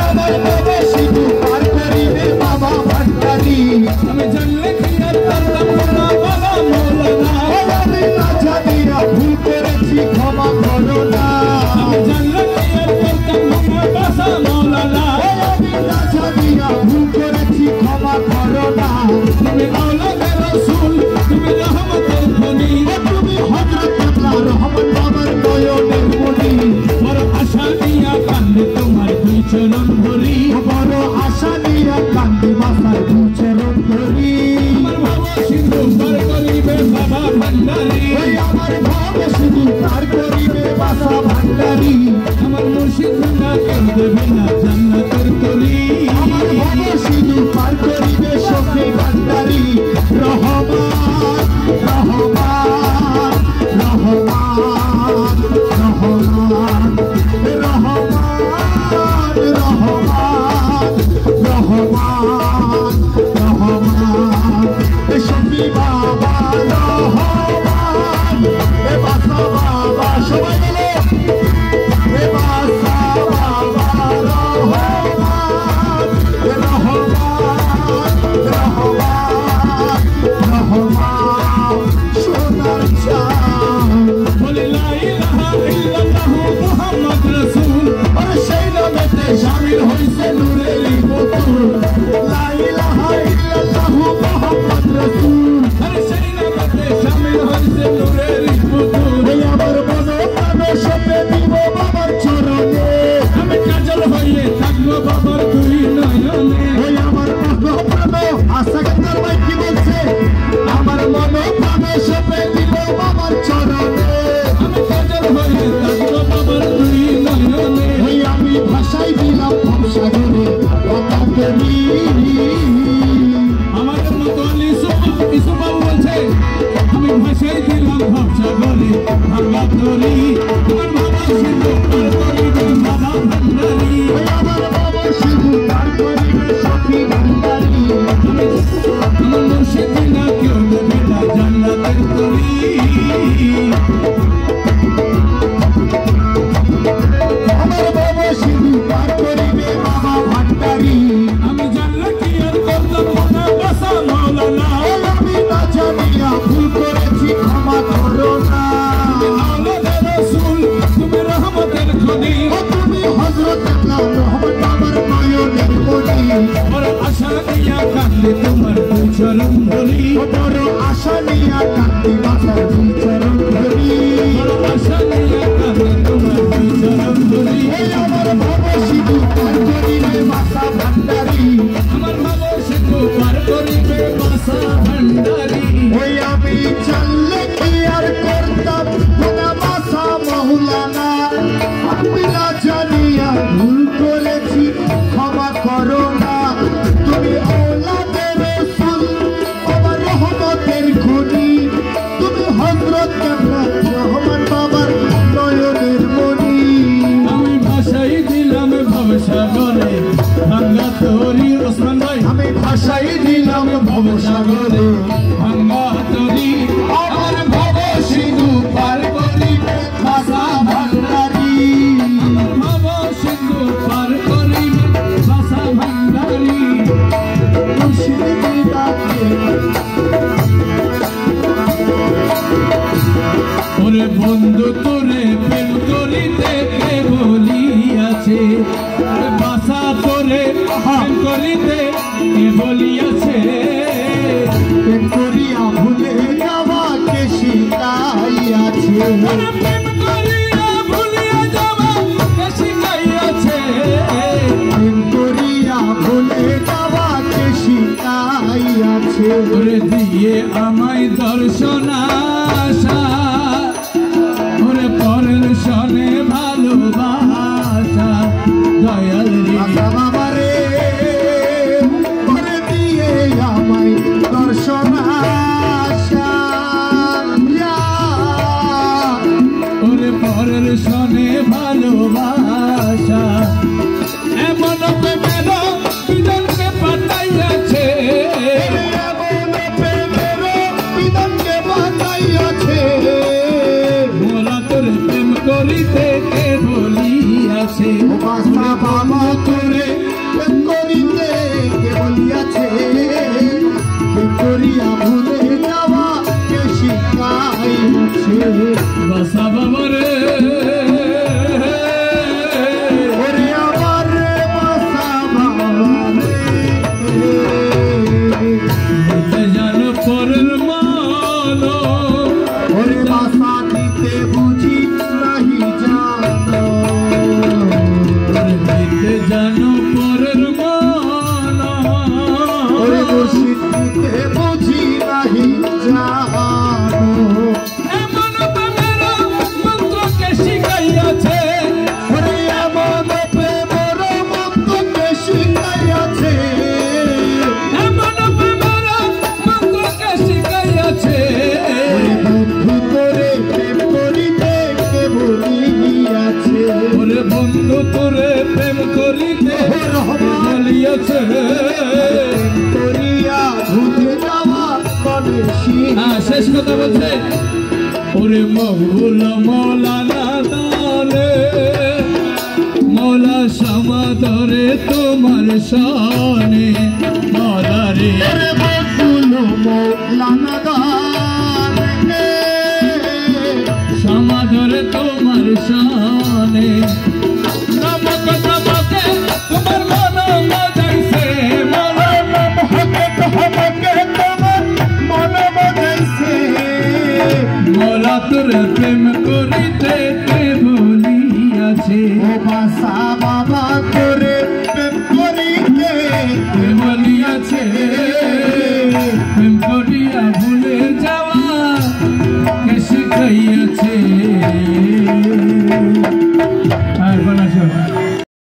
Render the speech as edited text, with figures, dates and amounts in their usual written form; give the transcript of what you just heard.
আমার বাবা শুধু পার করিবে বাবা ভান্ডারি আমি জানলে কি আর করতাম না বাবা মৌলানা আমি না জানিয়া ভুল করেছি ক্ষমা করো না আমি জানলে কি আর করতাম না বাবা মৌলানা আমি না জানিয়া ভুল করেছি ক্ষমা করো না তুমি আওলাদে রাসূল তুমি রহমতের খনি তুমি হযরত কেবলা রহমান বাবার নয়নের মণি বড় আশা নিয়া কান্দে তোমার দুই চরণ ধরি বড় আশা নিয়া কান্দি মাথার দুই চরণ ধরি আমার বাবা সিন্ধু পার করিবে বাবা ভান্ডারি আমার ভাবে শুধু পার করিবে বাসা ভান্ডারি আমার মুর্শিদ না কেউ দেবে না জান্নাতের তরি আমার ভাবে শুধু পার করিবে শফি ভান্ডারি রহমান রহমান রহমান রহমান রহমান রহমান রহমান রহমান শফি বাবা রহমান এ বাসা বাবা সবাই বলো এ বাসা বাবা রহমান রহমান রহমান রহমান সোনার চাঁদ বলে লা ইলাহা ইল্লাল্লাহু মুহাম্মদ রাসূল আর সেই নামেতে শামিল হইছে নূরের পুতুল লা ইলাহা ইল্লাল্লাহু মুহাম্মদ রাসূল আর সেই নামেতে শামিল হইছে নূরের পুতুল এই আমার মন প্রাণ সপে দিব বাবার চরণে আমি কাজল হয়ে থাকবো বাবার দুই নয়নে ওই আমার মন প্রাণ আশা কান্দার ভাই কি বলছে আমার মন প্রাণ সপে দিব বাবার চরণে আমি কাজল হয়ে থাকবো বাবার দুই নয়নে ওই আমি ভাষায় দিলাম ভবসাগরে কথা করি আমাদের মতো ইসুবাবু বলছে আমি ভাষায় দিলাম ভবসাগরে ভাঙা তরি তোমার বাবা সিন্ধু পার করিবে বাবা ভান্ডারি ওই আমার বাবা শুধু পার করিবে সখী ভান্ডারি আমার মুর্শিদ না কেউ দেবে না জান্নাতের তরি আমার বাবা শুধু পার করিবে বাবা ভান্ডারি আমি জানলে কি আর করতাম না বাসা মৌলানা আমি না জানিয়া ভুল করেছি ক্ষমা করো না আওলাদে রাসূল তুমি রহমতের খনি তুমি হযরত কেবলা রহমান বাবার নয়নের মণি বড় আশা নিয়া কান্দে তোমার দুই চরণ ধরি বড় আশা নিয়া কান্দি মাথার দুই চরণ ধরি বড় আশা নিয়া কান্দে তোমার দুই চরণ ধরি এই আমার বাবা শুধু পার করিবে বাসা ভান্ডারি আমার বাবা সিন্ধু পার করিবে বাসা ভান্ডারি ওই আমি জানলে কি আর করতাম না বাসা মৌলানা আমি না জানিয়া ভুল করেছি ক্ষমা করো না তুমি আওলাদে রাসূল আমার রহমতের খনি তুমি হযরত কেবলা রহমান বাবার নয়নের মণি আমি ভাষাই দিলাম ভবসাগরে ভাঙা তরি ওসমান ভাই আমি ভাষাই দিলাম ভবসাগরে ভাঙা তরি আমার ভব সিন্ধু পার করিবে বাসা ভান্ডারি বাবা সিন্ধু পার করিবে বাসা ভান্ডারি মুর্শিদ ডাকে ওরে বন্ধু তোরে প্রেম করিতে কে বলিয়াছে বাসা তোরে প্রেম করিতে কে বলিয়াছে প্রেম করিয়া ভুলে যাওয়াকে শিখাইয়াছে ওরে প্রেম করিয়া ভুলিয়া যাওয়া কে শিখাইয়াছে প্রেম করিয়া ভুলে যাওয়াকে শিখাইয়াছে ওরে দিয়ে আমায় দর্শন আশা ওরে পরের সনে ভালোবাসা দয়াল রে বাবা বাবারে করে দিয়ে আমায় দর্শন আশা ওরে পরের সনে ভালোবাসা এমন প্রেমের বিধানকে পাঠাইয়াছে এমন প্রেমের বিধানকে বানাইয়াছে বাসা বাবা রে ওরে আমার বাসা বাবা রে জানো পরের মানো ওরে বাসা দিতে বুঝি নাহি জানো দিতে জানো পরের মানো ওরে মুর্শিদ দিতে বুঝি নাহি জানো এমন প্রেমের মন্ত্রকে শিখাইয়াছে ওরে এমন প্রেমের মন্ত্রকে শিখাইয়াছে এমন প্রেমের মন্ত্রকে শিখাইয়াছে ওরে বন্ধু তোরে প্রেম করিতে কে বলিয়াছে ওরে বন্ধু তোরে প্রেম করিতে বলিয়াছে করিয়া ঘুরে যাওয়া মনে শেষ কথা বলছে ওরে মৌলা মৌলানা দারে মৌলা সমাদরে তোমার শানে মৌলা রে ওরে বন্ধু মৌলানা দারে সমাদরে তোমার শানে